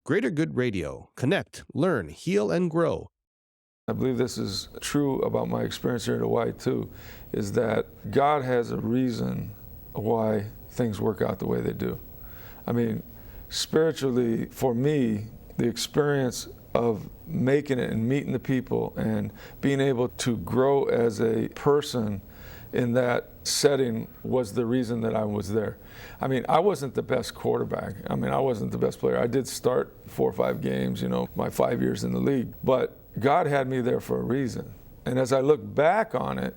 Greater Good Radio. Connect, learn, heal, and grow. I believe this is true about my experience here in Hawaii too, is that God has a reason why things work out the way they do. I mean, spiritually, for me, the experience of making it and meeting the people and being able to grow as a person in that setting was the reason that I was there. I mean, I wasn't the best quarterback. I mean, I wasn't the best player. I did start 4 or 5 games, my 5 years in the league. But God had me there for a reason. And as I look back on it,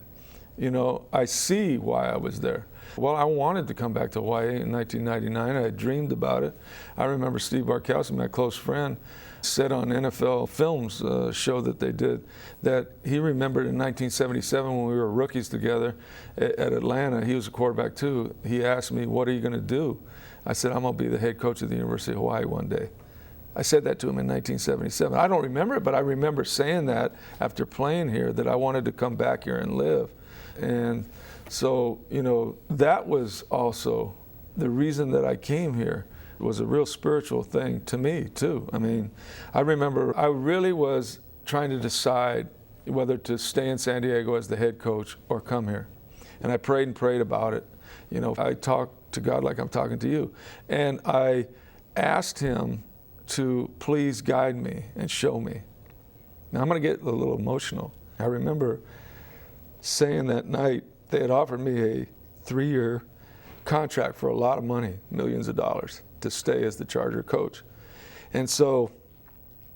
I see why I was there. Well, I wanted to come back to Hawaii in 1999. I had dreamed about it. I remember Steve Barkowski, my close friend, said on NFL Films show that they did that he remembered in 1977 when we were rookies together at Atlanta. He was a quarterback too. He asked me, "What are you going to do?" I said, "I'm going to be the head coach of the University of Hawaii one day." I said that to him in 1977. I don't remember it, but I remember saying that after playing here, that I wanted to come back here and live. And so, that was also the reason that I came here. It was a real spiritual thing to me, too. I mean, I remember I really was trying to decide whether to stay in San Diego as the head coach or come here. And I prayed and prayed about it. I talked to God like I'm talking to you. And I asked him to please guide me and show me. Now, I'm going to get a little emotional. I remember saying that night, they had offered me a 3-year contract for a lot of money, millions of dollars, to stay as the Charger coach. And so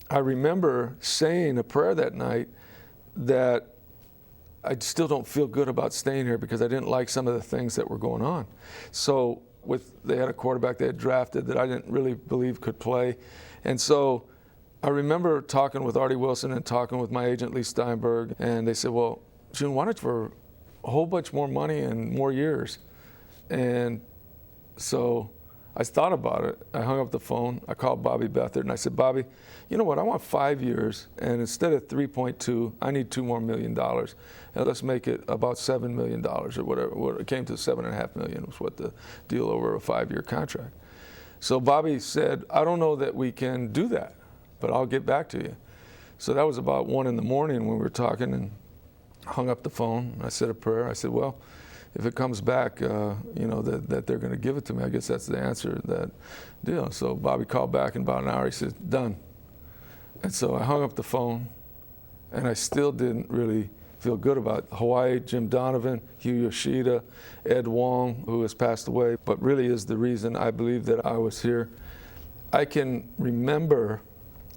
I remember saying a prayer that night that I still don't feel good about staying here because I didn't like some of the things that were going on. So they had a quarterback they had drafted that I didn't really believe could play. And so I remember talking with Artie Wilson and talking with my agent, Lee Steinberg, and they said, "Well, June, why don't you for a whole bunch more money and more years?" And so I thought about it. I hung up the phone. I called Bobby Beathard and I said, "Bobby, you know what? I want 5 years, and instead of 3.2, I need $2 more million. And let's make it about $7 million or whatever. It came to $7.5 million was what the deal over a 5-year contract." So Bobby said, "I don't know that we can do that, but I'll get back to you." So that was about 1 in the morning when we were talking, and hung up the phone. I said a prayer. I said, "Well, if it comes back, that they're going to give it to me, I guess that's the answer, that deal." So Bobby called back in about an hour. He said, "Done." And so I hung up the phone, and I still didn't really feel good about Hawaii. Jim Donovan, Hugh Yoshida, Ed Wong, who has passed away, but really is the reason I believe that I was here. I can remember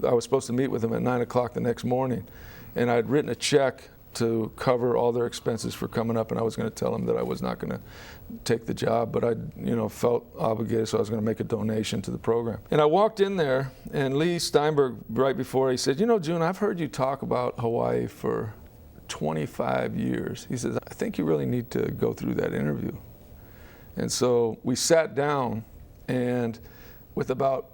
I was supposed to meet with them at 9 o'clock the next morning, and I'd written a check to cover all their expenses for coming up, and I was going to tell them that I was not going to take the job, but I felt obligated, so I was going to make a donation to the program. And I walked in there, and Lee Steinberg, right before, he said, "June, I've heard you talk about Hawaii for 25 years. He says, "I think you really need to go through that interview." And so we sat down, and with about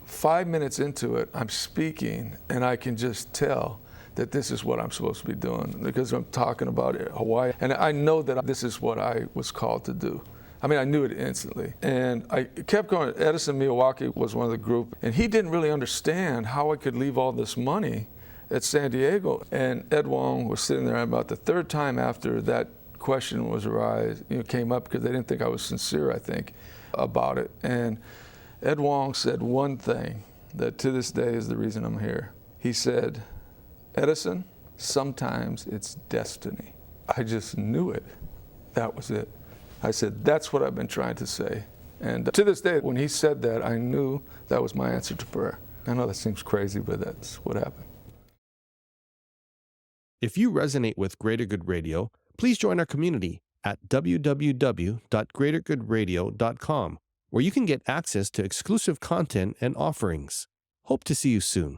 5 minutes into it, I'm speaking, and I can just tell that this is what I'm supposed to be doing because I'm talking about Hawaii. And I know that this is what I was called to do. I mean, I knew it instantly. And I kept going. Edison Miyawaki was one of the group, and he didn't really understand how I could leave all this money at San Diego. And Ed Wong was sitting there about the 3rd time after that question came up, because they didn't think I was sincere, I think, about it. And Ed Wong said one thing that to this day is the reason I'm here. He said, "Edison, sometimes it's destiny." I just knew it. That was it. I said, that's what I've been trying to say. And to this day, when he said that, I knew that was my answer to prayer. I know that seems crazy, but that's what happened. If you resonate with Greater Good Radio, please join our community at www.greatergoodradio.com, where you can get access to exclusive content and offerings. Hope to see you soon.